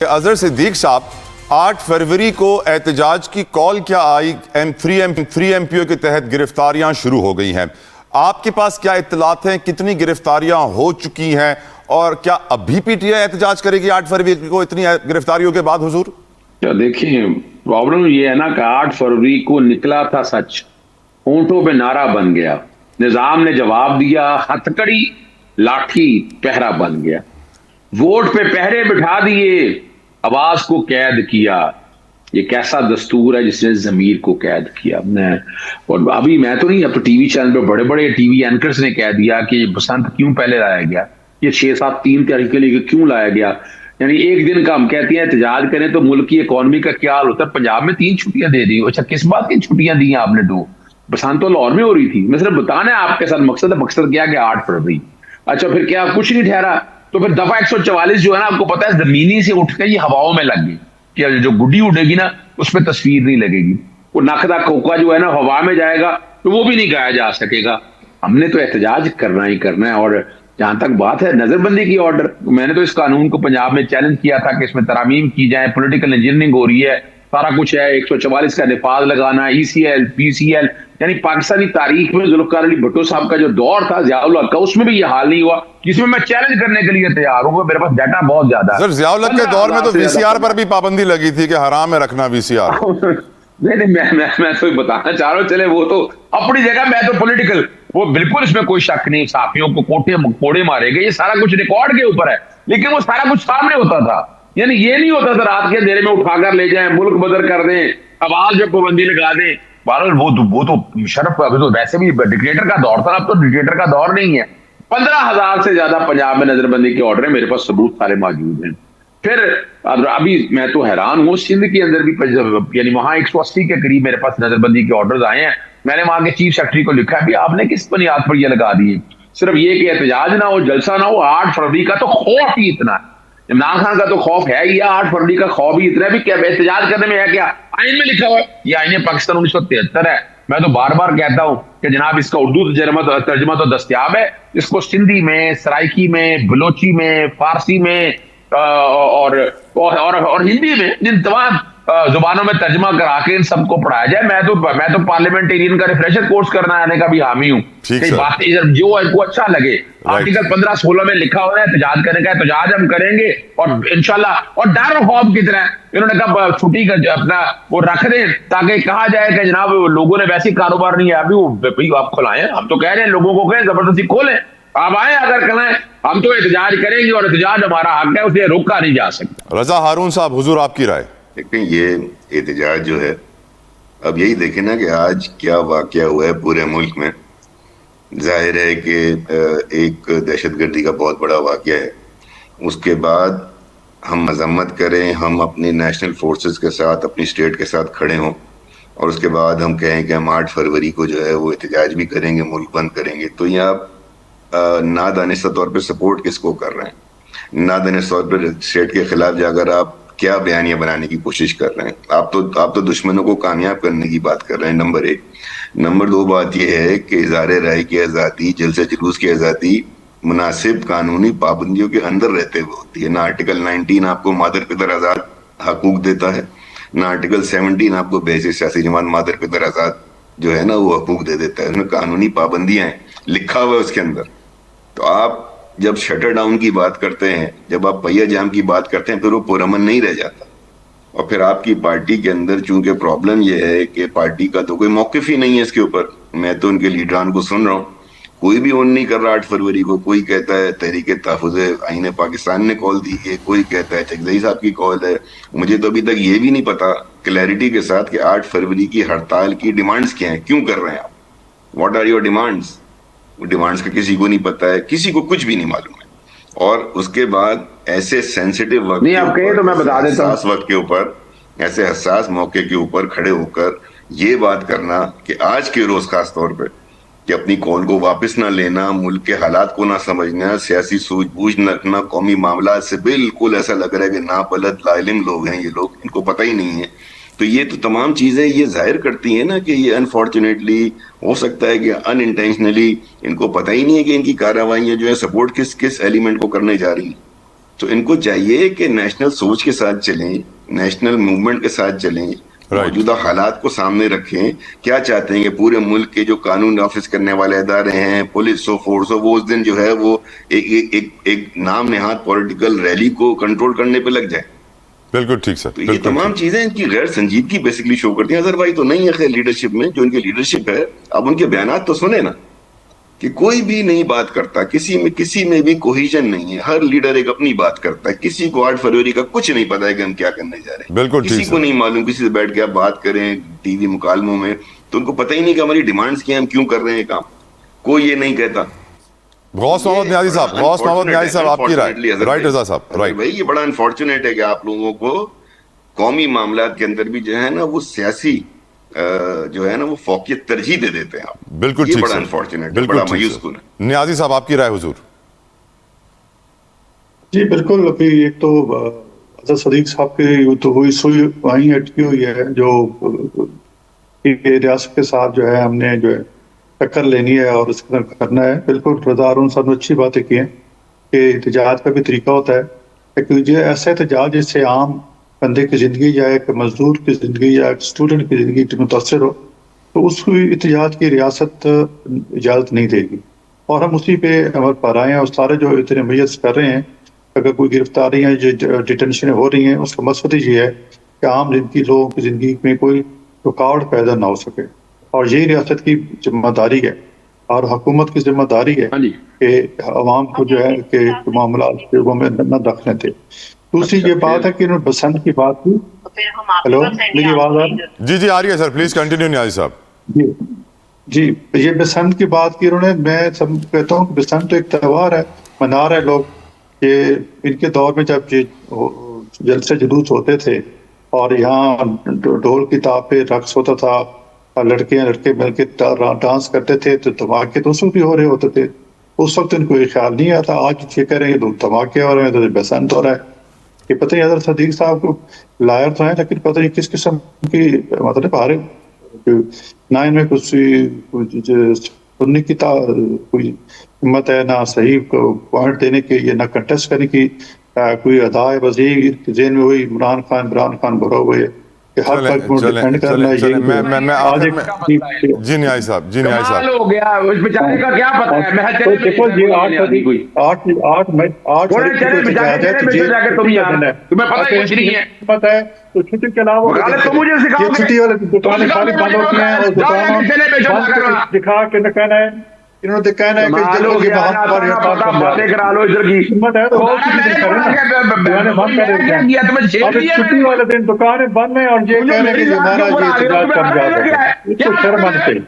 اظہر صدیق صاحب 8 فروری کو احتجاج کی کال کیا آئی؟ فری ایم پی او کے تحت گرفتاریاں شروع ہو گئی ہیں. آپ کے پاس کیا اطلاعات ہیں؟ کتنی گرفتاریاں ہو چکی ہیں اور کیا ابھی پی ٹی آئی احتجاج کرے گی 8 فروری کو اتنی گرفتاریوں کے بعد حضور؟ دیکھیں پرابلم یہ ہے نا کہ 8 فروری کو نکلا تھا سچ، ہونٹوں پہ نعرہ بن گیا، نظام نے جواب دیا، ہتھکڑی لاٹھی پہرا بن گیا، ووٹ پہ پہرے بٹھا دیے، آواز کو قید کیا. یہ کیسا دستور ہے جس نے ضمیر کو قید کیا؟ اور ابھی میں تو نہیں، اب تو ٹی وی چینل پہ بڑے بڑے ٹی وی اینکرز نے کہہ دیا کہ بسنت کیوں پہلے لایا گیا، یہ 6-7-3 تاریخ کے لیے کیوں لایا گیا. یعنی ایک دن کا ہم کہتے ہیں احتجاج کریں تو ملک کی اکانومی کا کیا حال ہوتا ہے. پنجاب میں 3 چھٹیاں دے دی. اچھا کس بات کی چھٹیاں دی ہیں آپ نے؟ 2 بسنت تو لاہور میں ہو رہی تھی. میں صرف بتانا ہے آپ کے ساتھ مقصد کیا کہ 8 فروری. اچھا پھر کیا کچھ نہیں ٹھہرا تو پھر دفعہ 144 جو ہے نا، آپ کو پتا ہے زمینی سے اٹھ کے یہ ہواؤں میں لگ گئی کہ جو گڈی اڑے گی نا اس پہ تصویر نہیں لگے گی. وہ نقدہ کوکا جو ہے نا ہوا میں جائے گا تو وہ بھی نہیں گایا جا سکے گا. ہم نے تو احتجاج کرنا ہی کرنا ہے. اور جہاں تک بات ہے نظر بندی کی آرڈر، میں نے تو اس قانون کو پنجاب میں چیلنج کیا تھا کہ اس میں ترامیم کی جائیں، پولیٹیکل انجینئرنگ ہو رہی ہے، سارا کچھ ہے. 144 کا نفاذ لگانا، ای سی ایل، پی سی ایل، یعنی پاکستانی تاریخ میں ذوالفقار علی بھٹو صاحب کا جو دور تھا ضیاء الحق کا، اس میں بھی یہ حال نہیں ہوا، جس میں چیلنج کرنے کے لیے تیار ہوں. میرے پاس ڈیٹا بہت زیادہ ہے. سر ضیاء الحق کے دور میں تو وی سی آر پر بھی پابندی لگی تھی کہ حرام ہے رکھنا وی سی آر. نہیں میں تو بتانا چاہ رہا ہوں، چلے وہ تو اپنی جگہ، میں تو پولیٹیکل، وہ بالکل اس میں کوئی شک نہیں. صحافیوں کو کوڑے مارے گئے، یہ سارا کچھ ریکارڈ کے اوپر ہے، لیکن وہ سارا کچھ سامنے ہوتا تھا. یعنی یہ نہیں ہوتا تھا رات کے اندھیرے میں اٹھا کر لے جائیں، ملک بدر کر دیں، آواز پہ پابندی لگا دیں. بہرحال وہ تو شرف، ابھی تو ویسے بھی ڈکٹیٹر کا دور تھا، اب تو ڈکٹیٹر کا دور نہیں ہے. 15,000 سے زیادہ پنجاب میں نظر بندی کے آرڈر ہیں، میرے پاس ثبوت سارے موجود ہیں. پھر ابھی میں تو حیران ہوں، سندھ کے اندر بھی یعنی وہاں 180 کے قریب میرے پاس نظر بندی کے آرڈرز آئے ہیں. میں نے وہاں کے چیف سیکرٹری کو لکھا ہے آپ نے کس بنیاد پر یہ لگا دیے؟ صرف یہ کہ احتجاج نہ ہو، جلسہ نہ ہو. 8 فروری کا تو خوف ہی اتنا ہے، عمران خان کا تو خوف ہے ہی. 8 فروری کا خوف ہی اتنا ہے بھی. کیا احتجاج کرنے میں ہے؟ کیا آئین میں لکھا ہوا ہے؟ یہ آئین پاکستان 1973 ہے. میں تو بار بار کہتا ہوں کہ جناب اس کا اردو ترجمہ تو دستیاب ہے، اس کو سندھی میں، سرائکی میں، بلوچی میں، فارسی میں اور ہندی میں، جن تمام زبانوں میں ترجمہ کرا کے ان سب کو پڑھایا جائے. میں تو پارلیمنٹیرین کا ریفریشر کورس کرنا آنے کا بھی حامی ہوں کہ بات جو ان کو اچھا لگے. آرٹیکل 15-16 میں لکھا ہوا ہے احتجاج کرنے کا، احتجاج ہم کریں گے. اور انشاءاللہ اور ڈر و خوف کی طرح انہوں نے کہا چھٹی کا اپنا وہ رکھ دیں تاکہ کہا جائے کہ جناب لوگوں نے ویسے کاروبار نہیں ہے، ابھی آپ کھلائیں. ہم تو کہہ رہے ہیں لوگوں کو کہیں زبردستی کھولیں، آپ آئیں اگر کریں، ہم تو احتجاج کریں گے اور احتجاج ہمارا حق ہے، اسے روکا نہیں جا سکتا. رضا ہارون صاحب حضور آپ کی رائے؟ لیکن یہ احتجاج جو ہے، اب یہی دیکھیں نا کہ آج کیا واقعہ ہوا ہے پورے ملک میں. ظاہر ہے کہ ایک دہشت گردی کا بہت بڑا واقعہ ہے. اس کے بعد ہم مذمت کریں، ہم اپنی نیشنل فورسز کے ساتھ، اپنی اسٹیٹ کے ساتھ کھڑے ہوں، اور اس کے بعد ہم کہیں کہ ہم 8 فروری کو جو ہے وہ احتجاج بھی کریں گے، ملک بند کریں گے. تو یہ آپ نادانستہ طور پہ سپورٹ کس کو کر رہے ہیں؟ نادانستہ طور پہ اسٹیٹ کے خلاف جا کر آپ کیا بیانیہ بنانے کی کوشش کر رہے ہیں؟ آپ تو دشمنوں کو کامیاب کرنے کی بات کر رہے ہیں، نمبر 1. نمبر 2 بات یہ ہے کہ اظہار رائے کی آزادی، جلسہ جلوس کی آزادی مناسب قانونی پابندیوں کے اندر رہتے ہوئے ہوتی ہے. نہ آرٹیکل 19 آپ کو مادر پدر آزاد حقوق دیتا ہے، نہ آرٹیکل 17 آپ کو بحث سیاسی جماعت مادر پدر آزاد جو ہے نا وہ حقوق دے دیتا ہے. اس میں قانونی پابندیاں ہیں، لکھا ہوا ہے اس کے اندر. تو آپ جب شٹر ڈاؤن کی بات کرتے ہیں، جب آپ پہیہ جام کی بات کرتے ہیں، پھر وہ پرامن نہیں رہ جاتا. اور پھر آپ کی پارٹی کے اندر چونکہ پرابلم یہ ہے کہ پارٹی کا تو کوئی موقف ہی نہیں ہے اس کے اوپر. میں تو ان کے لیڈران کو سن رہا ہوں، کوئی بھی اون نہیں کر رہا 8 فروری کو. کوئی کہتا ہے تحریک تحفظ آئین پاکستان نے کال دی ہے، کوئی کہتا ہے چکزئی صاحب کی کال ہے. مجھے تو ابھی تک یہ بھی نہیں پتا کلیئرٹی کے ساتھ کہ 8 فروری کی ہڑتال کی ڈیمانڈز کیا ہیں، کیوں کر رہے ہیں آپ، واٹ آر یور ڈیمانڈز. وہ ڈیمانڈز کا کسی کو نہیں پتا ہے، کسی کو کچھ بھی نہیں معلوم ہے. اور اس کے بعد ایسے سینسیٹیو وقت نہیں آپ کہیں تو میں بتا دیتا ہوں، حساس وقت کے اوپر، ایسے حساس موقع کے اوپر کھڑے ہو کر یہ بات کرنا کہ آج کے روز خاص طور پہ کہ اپنی کال کو واپس نہ لینا، ملک کے حالات کو نہ سمجھنا، سیاسی سوجھ بوجھ نہ رکھنا، قومی معاملات سے بالکل ایسا لگ رہا ہے کہ ناپلد لا علم لوگ ہیں یہ لوگ، ان کو پتہ ہی نہیں ہے. تو یہ تو تمام چیزیں یہ ظاہر کرتی ہیں نا کہ یہ انفارچونیٹلی ہو سکتا ہے کہ ان انٹینشنلی ان کو پتہ ہی نہیں ہے کہ ان کی کارروائیاں جو ہے سپورٹ کس ایلیمنٹ کو کرنے جا رہی ہیں. تو ان کو چاہیے کہ نیشنل سوچ کے ساتھ چلیں, نیشنل موومنٹ کے ساتھ چلیں, موجودہ حالات کو سامنے رکھیں. کیا چاہتے ہیں کہ پورے ملک کے جو قانون نافذ کرنے والے ادارے ہیں, پولیس ہو, فورس ہو, وہ اس دن جو ہے وہ ایک نام نہاد پولیٹیکل ریلی کو کنٹرول کرنے پہ لگ جائے. بالکل ٹھیک سر. تو یہ تمام چیزیں ان کی غیر سنجیدگی بیسکلی شو کرتی ہیں. اظہر بھائی تو نہیں ہے خیر لیڈرشپ میں, جو ان کی لیڈرشپ ہے, اب ان کے بیانات تو سنیں نا, کہ کوئی بھی نہیں بات کرتا, کسی میں بھی کوہیژن نہیں ہے, ہر لیڈر ایک اپنی بات کرتا ہے, کسی کو 8 فروری کا کچھ نہیں پتا ہے کہ ہم کیا کرنے جا رہے ہیں. بالکل کسی کو نہیں معلوم, کسی سے بیٹھ کے آپ بات کریں ٹی وی مکالموں میں تو ان کو پتہ ہی نہیں کہ ہماری ڈیمانڈز کیا ہیں, ہم کیوں کر رہے ہیں کام, کوئی یہ نہیں کہتا. غوث محمد نیازی صاحب, آپ کی رائے. رائٹ رضا صاحب, رائٹ. بھائی یہ بڑا انفارچونیٹ ہے کہ آپ لوگوں کو قومی معاملات کے اندر بھی جو ہے نا وہ سیاسی جو ہے نا وہ فوقیت ترجیح دے دیتے ہیں آپ. بالکل یہ ٹھیک بڑا سر, انفارچونیٹ ہے, بالکل بڑا ٹھیک مایوس سر. کن ہے. نیازی صاحب آپ کی رائے حضور. جی بالکل, ابھی ایک تو حضرت صدیق صاحب کی تو وہی سوئی وہیں اٹکی ہوئی ہے جو ریاست کے ساتھ جو ہے ہم نے جو ہے ٹکر لینی ہے اور اس کے کرنا ہے. بالکل رضا ارون صاحب نے اچھی باتیں کی ہیں کہ احتجاج کا بھی طریقہ ہوتا ہے, لیکن یہ ایسا احتجاج جس سے عام بندے کی زندگی یا ایک مزدور کی زندگی یا ایک اسٹوڈنٹ کی زندگی متاثر ہو, تو اس کو احتجاج کی ریاست اجازت نہیں دے گی. اور ہم اسی پہ عمل پا رہے ہیں, اور سارے جو اتنے میت کر رہے ہیں, اگر کوئی گرفتاریاں جو ڈیٹینشنیں ہو رہی ہیں, اس کا مقصد یہ ہے کہ عام زندگی لوگوں کی زندگی میں کوئی رکاوٹ پیدا نہ ہو سکے. اور یہی ریاست کی ذمہ داری ہے اور حکومت کی ذمہ داری ہے کہ عوام کو جو ہے کہ معاملات میں نہ دخلیں دے. دوسری یہ بات ہے کہ انہوں نے بسنت کی بات کی. ہیلو, میری آواز آ رہی ہے؟ جی جی آ رہی ہے سر, پلیز کنٹینیو نیازی صاحب. جی یہ بسنت کی بات کی انہوں نے. میں سب کہتا ہوں کہ بسنت تو ایک تہوار ہے, منا رہے لوگ. یہ ان کے دور میں جب جلسے جلوس ہوتے تھے اور یہاں ڈھول کی تاب پہ رقص ہوتا تھا, لڑکیاں لڑکے مل کے ڈانس کرتے تھے, تو دھماکے تو اس وقت بھی ہو رہے ہوتے تھے. اس وقت ان کو یہ خیال نہیں آتا. آج یہ کہہ رہے ہیں کہ دھماکے ہو رہے ہیں تو بسنت ہو رہا ہے. یہ پتہ نہیں حضرت صدیق صاحب کو لائر تو ہیں, لیکن پتہ نہیں کس قسم کی مطلب نہ ان میں کچھ سننے کی کوئی ہمت ہے, نہ صحیح پوائنٹ دینے کی, یا نہ کنٹیسٹ کرنے کی کوئی ادا ہے. وزیر ذہن میں وہی عمران خان بھرا ہوئے کہ ہر تک کو ڈیفینڈ کرنا ہے. جی نیازی صاحب, جی نیازی صاحب, ہو گیا اس بیچارے کا کیا پتا ہے. دیکھو یہ 8 پتہ ہے تو چھٹی کے علاوہ یہ چھٹی والی دکانیں ساری بند ہوتی ہیں, اور دکانوں بند دکھا کے نہ کہنا ہے, انہوں نے کہنا ہے کہ لوگ وہاں پر ہمت ہے تو اور کسی دن کریں نا, دکانیں بند کر دیتے ہیں. اب چھٹی والے دن دکانیں بند ہیں اور یہ کہہ رہے ہیں کہ ہمارا یہ احتجاج کم زیادہ ہے. اس کو شرم آنی چاہیے.